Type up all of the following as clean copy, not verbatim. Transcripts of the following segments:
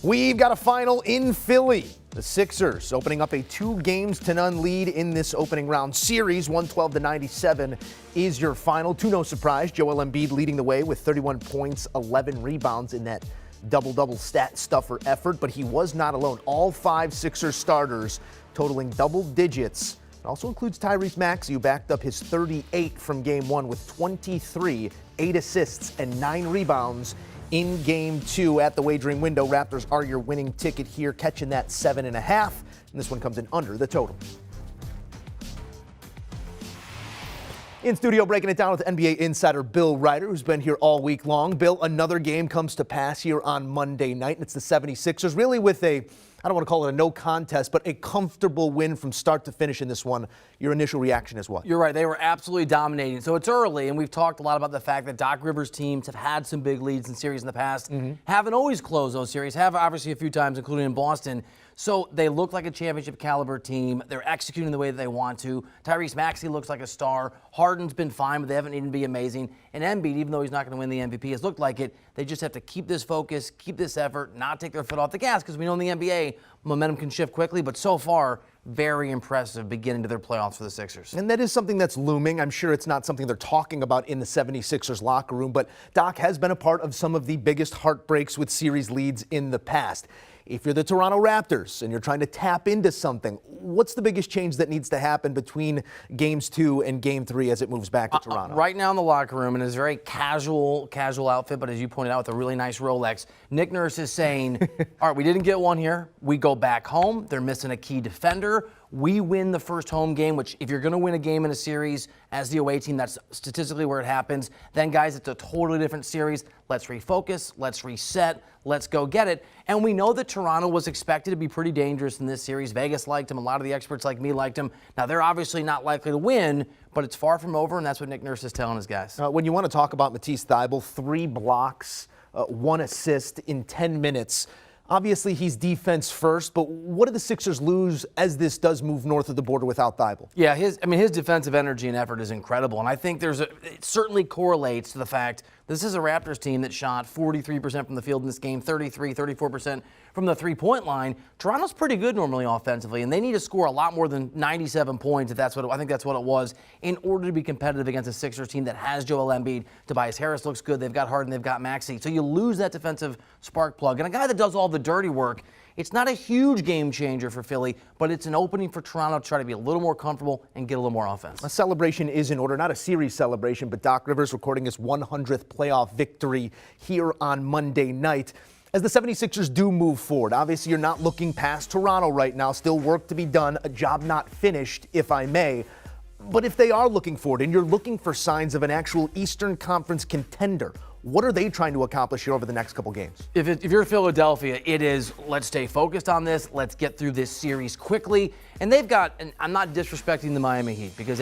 We've got a final in Philly. The Sixers opening up a 2-0 lead in this opening round series. 112-97 is your final. To no surprise, Joel Embiid leading the way with 31 points, 11 rebounds in that double-double stat stuffer effort. But he was not alone. All 5 Sixers starters totaling double digits. It also includes Tyrese Maxey, who backed up his 38 from Game 1 with 23, 8 assists, and 9 rebounds in Game 2 at the wagering window. Raptors are your winning ticket here, catching that 7.5, and this one comes in under the total. In studio, breaking it down with NBA insider Bill Reiter, who's been here all week long. Bill, another game comes to pass here on Monday night, and it's the 76ers, really with a, I don't want to call it a no contest, but a comfortable win from start to finish in this one. Your initial reaction is what? You're right. They were absolutely dominating. So it's early, and we've talked a lot about the fact that Doc Rivers' teams have had some big leads in series in the past, haven't always closed those series, have obviously a few times, including in Boston. So they look like a championship caliber team. They're executing the way that they want to. Tyrese Maxey looks like a star. Harden's been fine, but they haven't needed to be amazing. And Embiid, even though he's not going to win the MVP, has looked like it. They just have to keep this focus, keep this effort, not take their foot off the gas, because we know in the NBA, momentum can shift quickly. But so far, very impressive beginning to their playoffs for the Sixers. And that is something that's looming. I'm sure it's not something they're talking about in the 76ers locker room, but Doc has been a part of some of the biggest heartbreaks with series leads in the past. If you're the Toronto Raptors and you're trying to tap into something, what's the biggest change that needs to happen between Games 2 and Game 3 as it moves back to Toronto? Right now in the locker room, and it's a very casual outfit, but as you pointed out, with a really nice Rolex, Nick Nurse is saying, all right, we didn't get one here. We go back home. They're missing a key defender. We win the first home game, which if you're going to win a game in a series as the away team, that's statistically where it happens. Then, guys, it's a totally different series. Let's refocus. Let's reset. Let's go get it. And we know that Toronto was expected to be pretty dangerous in this series. Vegas liked him. A lot of the experts like me liked him. Now, they're obviously not likely to win, but it's far from over, and that's what Nick Nurse is telling his guys. When you want to talk about Matisse Thybulle, 3 blocks, 1 assist in 10 minutes. Obviously, he's defense first, but what do the Sixers lose as this does move north of the border without Thybulle? Yeah, his defensive energy and effort is incredible, and I think it certainly correlates to the fact this is a Raptors team that shot 43% from the field in this game, 34% from the three-point line. Toronto's pretty good normally offensively, and they need to score a lot more than 97 points, I think that's what it was, in order to be competitive against a Sixers team that has Joel Embiid. Tobias Harris looks good. They've got Harden. They've got Maxey. So you lose that defensive spark plug. And a guy that does all the dirty work, it's not a huge game changer for Philly, but it's an opening for Toronto to try to be a little more comfortable and get a little more offense. A celebration is in order, not a series celebration, but Doc Rivers recording his 100th playoff victory here on Monday night. As the 76ers do move forward, obviously you're not looking past Toronto right now. Still work to be done, a job not finished, if I may. But if they are looking forward and you're looking for signs of an actual Eastern Conference contender, what are they trying to accomplish here over the next couple games? If you're Philadelphia, it is let's stay focused on this. Let's get through this series quickly. And they've got, and I'm not disrespecting the Miami Heat, because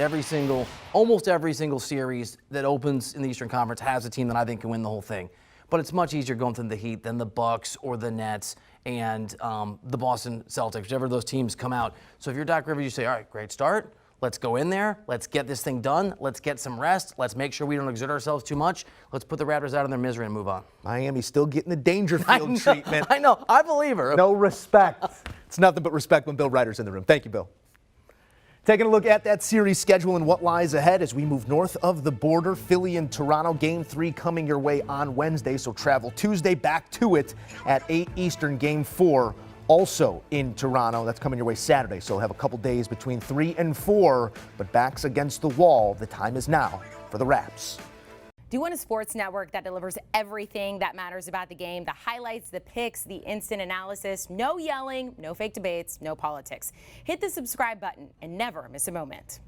almost every single series that opens in the Eastern Conference has a team that I think can win the whole thing. But it's much easier going through the Heat than the Bucks or the Nets and the Boston Celtics, whichever those teams come out. So if you're Doc Rivers, you say, all right, great start. Let's go in there. Let's get this thing done. Let's get some rest. Let's make sure we don't exert ourselves too much. Let's put the Raptors out of their misery and move on. Miami's still getting the Dangerfield treatment. I know. I believe her. No respect. It's nothing but respect when Bill Reiter's in the room. Thank you, Bill. Taking a look at that series schedule and what lies ahead as we move north of the border. Philly and Toronto, Game 3 coming your way on Wednesday, so travel Tuesday back to it at 8 Eastern. Game 4 also in Toronto. That's coming your way Saturday, so we'll have a couple days between 3 and 4, but backs against the wall. The time is now for the Raps. Do you want a sports network that delivers everything that matters about the game? The highlights, the picks, the instant analysis, no yelling, no fake debates, no politics. Hit the subscribe button and never miss a moment.